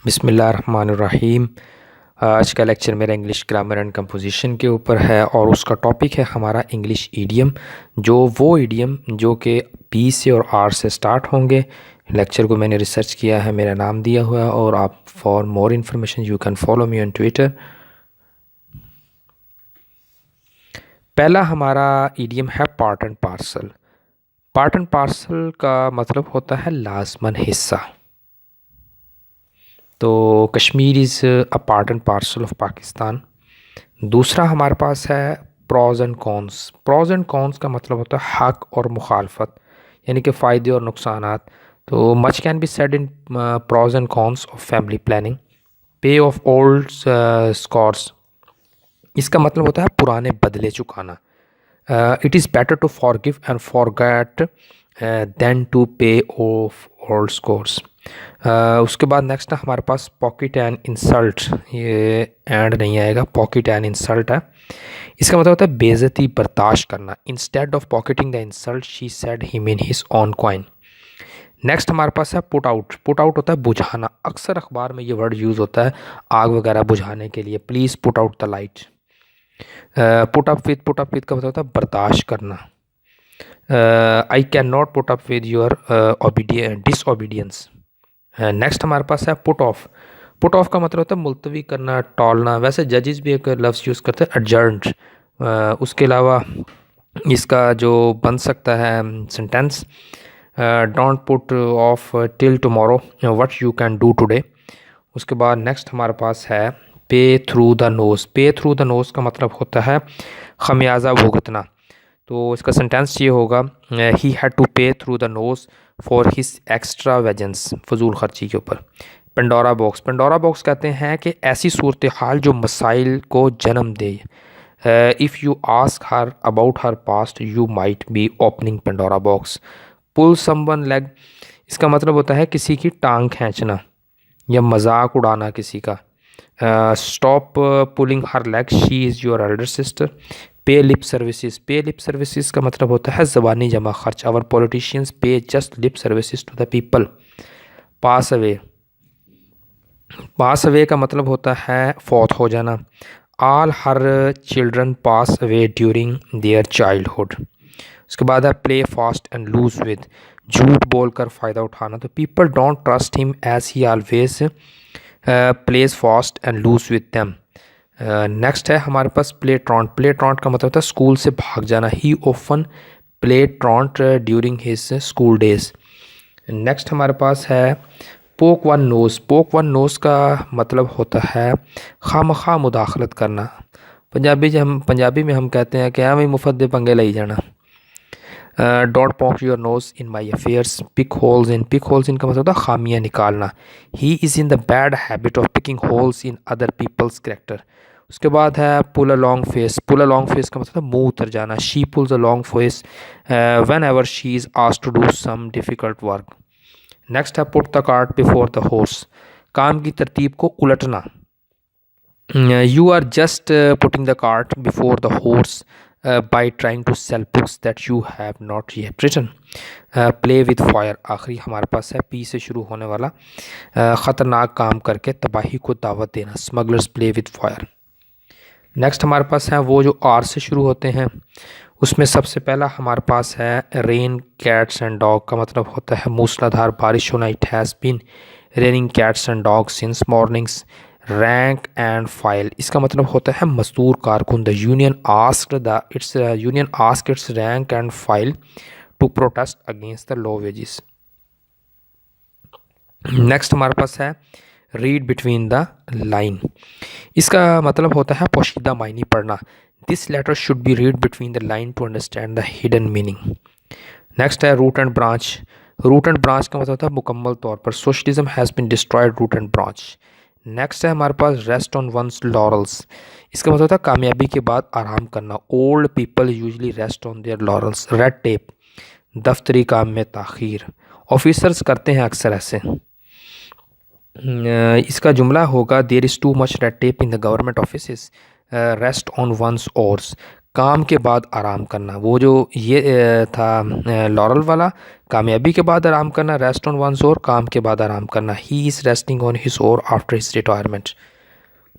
बिस्मिल्लाहिर्रहमानिर्रहीम। आज का लेक्चर मेरा इंग्लिश ग्रामर एंड कंपोजिशन के ऊपर है और उसका टॉपिक है हमारा इंग्लिश ईडियम। वो ईडियम जो कि पी से और आर से स्टार्ट होंगे। लेक्चर को मैंने रिसर्च किया है, मेरा नाम दिया हुआ है और आप for more information you can follow me on Twitter. पहला हमारा ईडियम है part and parcel. Part and parcel का मतलब होता है लाजमन हिस्सा। तो Kashmir is a part and parcel of Pakistan. दूसरा हमारे पास है pros and cons. Pros and cons का मतलब होता है हक और मुखालफत, यानी कि फ़ायदे और नुकसानात। तो much can be said in pros and cons of family planning. Pay off old scores, इसका मतलब होता है पुराने बदले चुकाना। It is better to forgive and forget than to pay off old scores. उसके बाद नेक्स्ट है हमारे पास पॉकेट एंड इंसल्ट। ये एंड नहीं आएगा, पॉकेट एंड इंसल्ट है। इसका मतलब होता है बेइज्जती बर्दाश्त करना। Instead of pocketing the insult she said him in his on coin. Next हमारे पास है पुट आउट। पुट आउट होता है बुझाना। अक्सर अखबार में ये वर्ड यूज़ होता है आग वगैरह बुझाने के लिए। Please put out the light. Put up with का मतलब होता है बर्दाश्त करना। I can not put up with your disobedience. Next हमारे पास है पुट ऑफ। पुट ऑफ का मतलब होता है मुलतवी करना, टॉलना। वैसे जजेस भी एक लफ्ज़ यूज़ करते हैं एडजर्न्ड। उसके अलावा इसका जो बन सकता है sentence, don't put off till tomorrow what you can do today. उसके बाद नेक्स्ट हमारे पास है पे थ्रू द नोज़। पे थ्रू द नोज़ का मतलब होता है खमियाजा भुगतना। तो इसका सेंटेंस ये होगा, he had to pay through the nose for his extra vengeance, फजूल खर्ची के ऊपर। Pandora box. पेंडोरा बॉक्स कहते हैं कि ऐसी सूरत हाल जो मसाइल को जन्म दे। If you ask her about her past you might be opening Pandora box. Pull someone leg, इसका मतलब होता है किसी की टांग खींचना या मजाक उड़ाना किसी का। Stop pulling her leg, she is your elder sister. Pay lip services. Pay lip services का मतलब होता है ज़बानी जमा खर्च। Our politicians pay just lip services to the people. Pass away. Pass away का मतलब होता है फौत हो जाना। All her children pass away during their childhood. उसके बाद है play fast and loose with, झूठ बोलकर फ़ायदा उठाना। तो people don't trust him as he always plays fast and loose with them. Next है हमारे पास प्ले ट्रॉन्ट। प्ले ट्रॉन्ट का मतलब होता है स्कूल से भाग जाना। He often play truant during his school days. Next हमारे पास है poke one nose. Poke one nose का मतलब होता है खामखा मुदाखलत करना। पंजाबी में हम कहते हैं कि हमें मुफत दे पंगे लाई जाना। Don't poke your nose in my affairs. Pick holes in. Pick holes in का मतलब होता है खामियाँ निकालना। He is in the bad habit of picking holes in other people's character. उसके बाद है pull a long face. Pull a long face का मतलब मुंह उतर जाना। She pulls a long face whenever she is asked to do some difficult work. Next है put the cart before the horse. काम की तरतीब को उलटना। You are just putting the cart before the horse by trying to sell books that you have not yet written. Play with fire। आखिरी हमारे पास है P से शुरू होने वाला ख़तरनाक काम करके तबाही को दावत देना। Smugglers play with fire. Next हमारे पास है वो जो आर से शुरू होते हैं। उसमें सबसे पहला हमारे पास है रेन कैट्स एंड डॉग का मतलब होता है मूसलाधार बारिश होना। It has been raining cats and dog since mornings. Rank and file, इसका मतलब होता है मजदूर कारकुन। The union asked its rank and file to protest against the low wages. Next हमारे पास है रीड बिटवीन द लाइन। इसका मतलब होता है पोशीदा मायनी पढ़ना। This letter should be read between the line to understand the hidden meaning. Next है root and branch. Root and branch का मतलब होता है मुकम्मल तौर पर। Socialism has bin destroyed root and branch. Next है हमारे पास रेस्ट ऑन वंस लॉरल्स। इसका मतलब होता है कामयाबी के बाद आराम करना। Old people usually rest on their laurels. Red tape, दफ्तरी काम में ताख़ीर। ऑफिसर्स करते हैं अक्सर ऐसे। इसका जुमला होगा there is too much red tape in the government office. Rest on one's oars, काम के बाद आराम करना, वो जो ये था लॉरल वाला, कामयाबी के बाद आराम करना, रेस्ट ऑन वंस और काम के बाद आराम करना, he is resting on his oars after his retirement.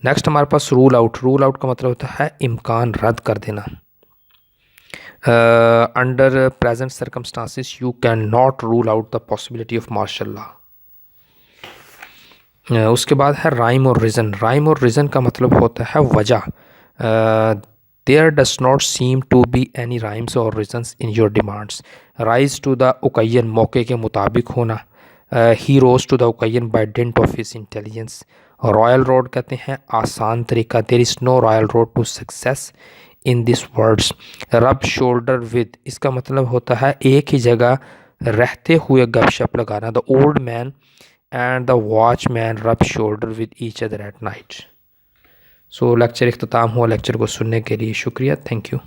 Next हमारे पास रूल आउट। रूल आउट का मतलब होता है इम्कान रद्द कर देना। Under present circumstances you can not rule out the possibility of martial law. उसके बाद है राइम और रीज़न। राइम और रीज़न का मतलब होता है वजह। There does not seem to be any rhymes or reasons in your demands. Rise to the occasion, मौके के मुताबिक होना। He rose to the occasion by dent of his intelligence. Royal road कहते हैं आसान तरीका। There is no royal road to success in this words. Rub shoulder with, इसका मतलब होता है एक ही जगह रहते हुए गपशप लगाना। The old man and the watchman rub shoulder with each other at night. So lecture इख्तिताम हुआ। लेक्चर को सुनने के लिए शुक्रिया। Thank you.